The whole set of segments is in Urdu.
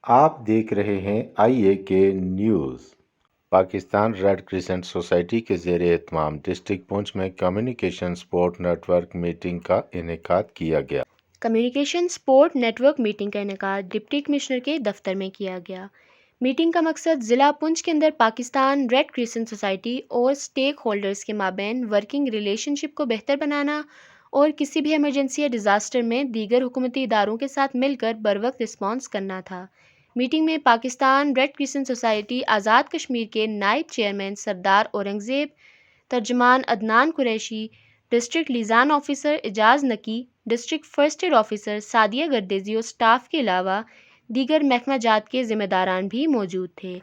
آپ دیکھ رہے ہیں I A K news. Pakistan red crescent society کے زیر اہتمام ڈسٹرکٹ پونچھ میں communication support network meeting کا انعقاد کیا گیا۔ Communication support network meeting کا انعقاد ڈپٹی کمشنر کے دفتر میں کیا گیا۔ میٹنگ کا مقصد ضلع پونچھ کے اندر پاکستان ریڈ کرسنٹ سوسائٹی اور اسٹیک ہولڈرز کے مابین ورکنگ ریلیشن شپ کو بہتر بنانا اور کسی بھی ایمرجنسی یا ڈیزاسٹر میں دیگر حکومتی اداروں کے ساتھ مل کر بروقت رسپانس کرنا تھا۔ میٹنگ میں Pakistan red crescent Society Azad Kashmir کے نائب چیئرمین سردار اورنگزیب، ترجمان Adnan Qureshi, district liaison officer Ijaz Naqi, district first aid officer Sadia Gardezi اور سٹاف کے علاوہ دیگر محکمہ جات کے ذمہ داران بھی موجود تھے۔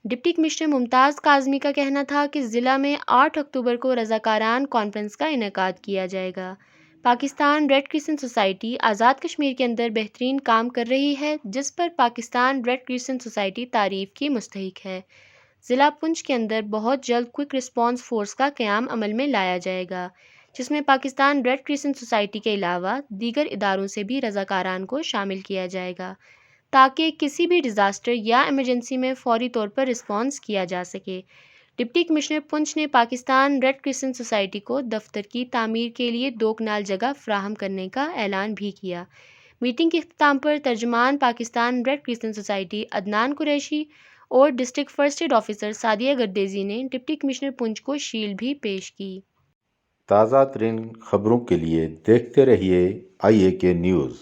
ڈپٹی کمشنر ممتاز کاظمی کا کہنا تھا کہ ضلع میں 8 اکتوبر کو رضاکاران کانفرنس کا انعقاد کیا جائے گا۔ Pakistan red crescent Society Azad Kashmir کے اندر بہترین کام کر رہی ہے، جس پر پاکستان ریڈ کرسنٹ سوسائٹی تعریف کی مستحق ہے۔ ضلع پونچھ کے اندر بہت جلد کوئک رسپانس فورس کا قیام عمل میں لایا جائے گا، جس میں پاکستان ریڈ کرسنٹ سوسائٹی کے علاوہ دیگر اداروں سے بھی رضاکاران کو شامل کیا جائے گا، تاکہ کسی بھی ڈیزاسٹر یا ایمرجنسی میں فوری طور پر رسپانس کیا جا سکے۔ ڈپٹی کمشنر پونچھ نے پاکستان ریڈ کرسنٹ سوسائٹی کو دفتر کی تعمیر کے لیے 2 کنال جگہ فراہم کرنے کا اعلان بھی کیا۔ میٹنگ کے اختتام پر ترجمان Pakistan red crescent society Adnan Qureshi اور district first aid officer Sadia Gardezi نے ڈپٹی کمشنر پونچھ کو شیلڈ بھی پیش کی۔ تازہ ترین خبروں کے لیے دیکھتے رہیے آئی اے کے نیوز۔